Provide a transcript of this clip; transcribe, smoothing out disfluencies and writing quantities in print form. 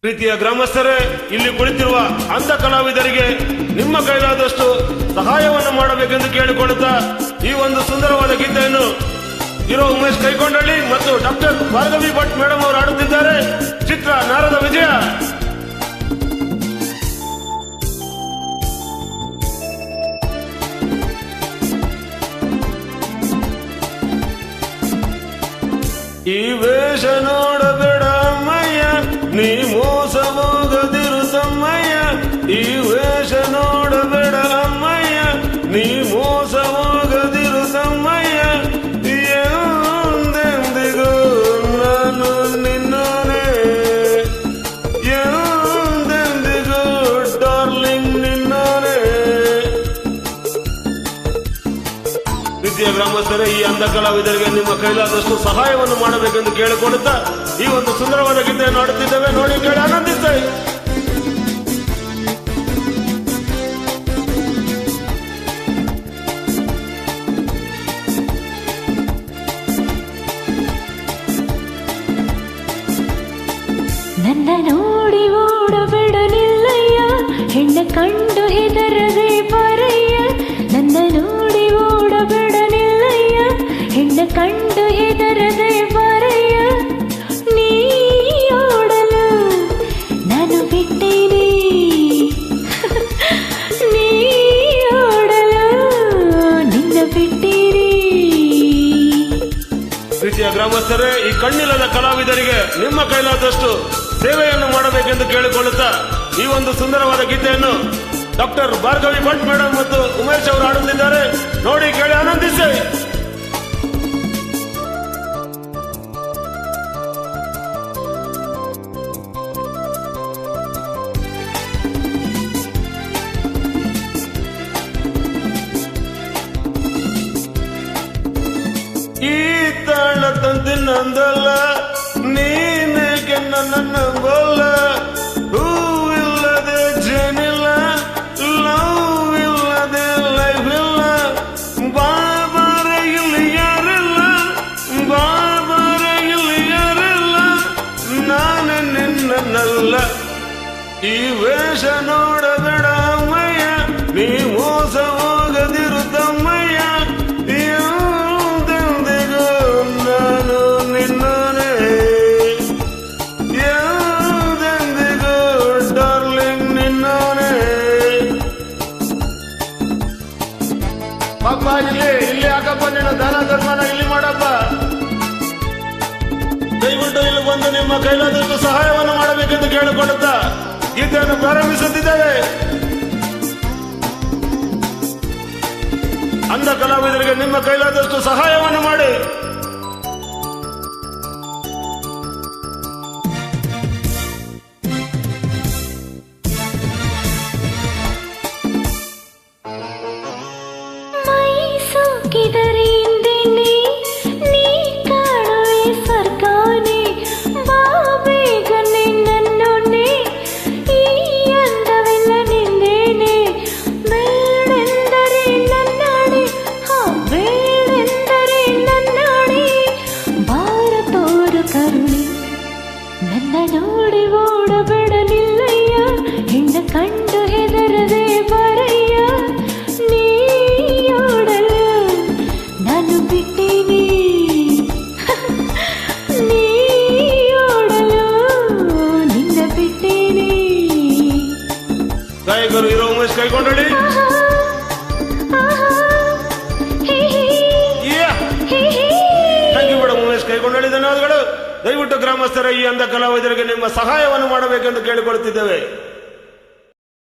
ಪ್ರೀತಿಯ ಗ್ರಾಮಸ್ಥರೇ, ಇಲ್ಲಿ ಕುಳಿತಿರುವ ಅಂಧ ಕಲಾವಿದರಿಗೆ ನಿಮ್ಮ ಕೈಲಾದಷ್ಟು ಸಹಾಯವನ್ನು ಮಾಡಬೇಕೆಂದು ಕೇಳಿಕೊಳ್ಳುತ್ತಾ ಈ ಒಂದು ಸುಂದರವಾದ ಗೀತೆಯನ್ನು ಹೀರೋ ಉಮೇಶ್ ಕೈಕೊಂಡಳ್ಳಿ ಮತ್ತು ಡಾಕ್ಟರ್ ಭಾರ್ಗವಿ ಭಟ್ ಮೇಡಮ್ ಅವರು ಆಡುತ್ತಿದ್ದಾರೆ. ಚಿತ್ರ ನಾರದ ವಿಜಯ. ಈ ವೇಷ ನೋಡಬೇಡ ಅಮ್ಮಯ್ಯ, ನೀ ಮೋಸ ಹೋಗದಿರು ತಮ್ಮಯ್ಯ. ಈ ವೇಷ ನೋಡಬೇಡ ಅಮ್ಮಯ್ಯ, ನೀ ಮೋಸ ಹೋಗದಿರು ತಮ್ಮಯ್ಯ. ಎಂದೆಂದಿಗೂ ನಾನು ನಿನ್ನೋನೇ, ಎಂದೆಂದಿಗೂ ಡಾರ್ಲಿಂಗ್ ನಿನ್ನೋನೇ. ಪ್ರೀತಿಯ ಗ್ರಾಮಸ್ಥರೇ, ಈ ಅಂಧ ಕಲಾವಿದರಿಗೆ ನಿಮ್ಮ ಕೈಲಾದಷ್ಟು ಸಹಾಯವನ್ನು ಮಾಡಬೇಕೆಂದು ಕೇಳಿಕೊಳ್ಳುತ್ತಾ ಈ ಒಂದು ಸುಂದರವಾದ ಗೀತೆಯನ್ನು ಆಡುತ್ತಿದ್ದೇವೆ. ನೋಡಿ, ಕೇಳಿ ಆನಂದಿಸಿ. ನನ್ನ ನೋಡಿ ಓಡಬೇಡನಿಲ್ಲಯ್ಯ, ಹೆಣ್ಣ ಕಂಡು ಹೆದರದೆ ಬರಯ್ಯ. ನನ್ನ ನೋಡಿ ಓಡಬೇಡನಿಲ್ಲಯ್ಯ, ಹೆಣ್ಣ ಕಂಡು ಹೆದರದೆ ಬರಯ್ಯ. ನೀ ಓಡಲು ನಾನು ಬಿಟ್ಟೇನೆ, ನೀ ಓಡಲು ನಿನ್ನ ಬಿಟ್ಟೇನೆ. ಪ್ರೀತಿಯ ಗ್ರಾಮಸ್ಥರೇ, ಈ ಕಣ್ಣಿಲ್ಲದ ಕಲಾವಿದರಿಗೆ ನಿಮ್ಮ ಕೈಲಾದಷ್ಟು ಸೇವೆಯನ್ನು ಮಾಡಬೇಕೆಂದು ಕೇಳಿಕೊಳ್ಳುತ್ತಾ ಈ ಒಂದು ಸುಂದರವಾದ ಗೀತೆಯನ್ನು ಡಾಕ್ಟರ್ ಭಾರ್ಗವಿ ಭಟ್ ಮೇಡಮ್ ಮತ್ತು ಉಮೇಶ್ ಅವರು ಆಡುತ್ತಿದ್ದಾರೆ. ನೋಡಿ, ಕೇಳಿ ಆನಂದಿಸಿ. ಈ ತಾಳ ತಂದಿನಂದಲ್ಲ, ನೀನೇಗೆ ನನ್ನ ಬೋಲ. ಹೂವಿಲ್ಲದೆ ಜೇನಿಲ್ಲ, ಲವ್ ಇಲ್ಲದೆ ಲೈಫ್ ಇಲ್ಲ. ಬಾಬಾರ ಇಲ್ಲಿ ಯಾರಿಲ್ಲ, ಬಾಬಾರ ಇಲ್ಲಿ ಯಾರಿಲ್ಲ. ನಾನು ನಿನ್ನಲ್ಲ. ಈ ವೇಷ ನೋಡಬೇಡ ಅಮ್ಮಯ್ಯ, ನೀ ಮೋಸ ಹೋಗದಿರು ತಮ್ಮಯ್ಯ. ನಾನು ನಿನ್ನೋನೇ, ಎಂದೆಂದಿಗೂ ಡಾರ್ಲಿಂಗ್ ನಿನ್ನೋನೇ. ಪಾಪ ಇಲ್ಲಿ ಯಾಕಪ್ಪ ನಿನ್ನ ದಾನ ಧರ್ಮನ ಇಲ್ಲಿ ಮಾಡಪ್ಪ. ದಯವಿಟ್ಟು ಇಲ್ಲಿ ಬಂದು ನಿಮ್ಮ ಕೈಲಾದಷ್ಟು ಸಹಾಯವನ್ನು ಮಾಡಬೇಕೆಂದು ಕೇಳಿಕೊಳ್ಳುತ್ತಾ ಗೀತೆಯನ್ನು ಪ್ರಾರಂಭಿಸುತ್ತಿದ್ದೇವೆ. ಅಂಧ ಕಲಾವಿದರಿಗೆ ನಿಮ್ಮ ಕೈಲಾದಷ್ಟು ಸಹಾಯವನ್ನು ಮಾಡಿ. ನನ್ನ ನೋಡಿ ಓಡಬೇಡನಿಲ್ಲಯ್ಯ, ಹೆಣ್ಣ ಕಂಡು ಹೆದರದೆ ಬರಯ್ಯ. ನೀ ಓಡಲು ನಾನು ಬಿಟ್ಟೇನೆ, ನೀ ಓಡಲು ನಿನ್ನ ಬಿಟ್ಟೇನೆ. ಗಾಯಕರು hero Umesh Kaikondahalli. Thank you madam Umesh Kaikondahalli, ಧನ್ಯವಾದಗಳು. ದಯವಿಟ್ಟು ಗ್ರಾಮಸ್ಥರ ಈ ಅಂಧ ಕಲಾವಿದರಿಗೆ ನಿಮ್ಮ ಸಹಾಯವನ್ನು ಮಾಡಬೇಕೆಂದು ಕೇಳಿಕೊಳ್ಳುತ್ತಿದ್ದೇವೆ.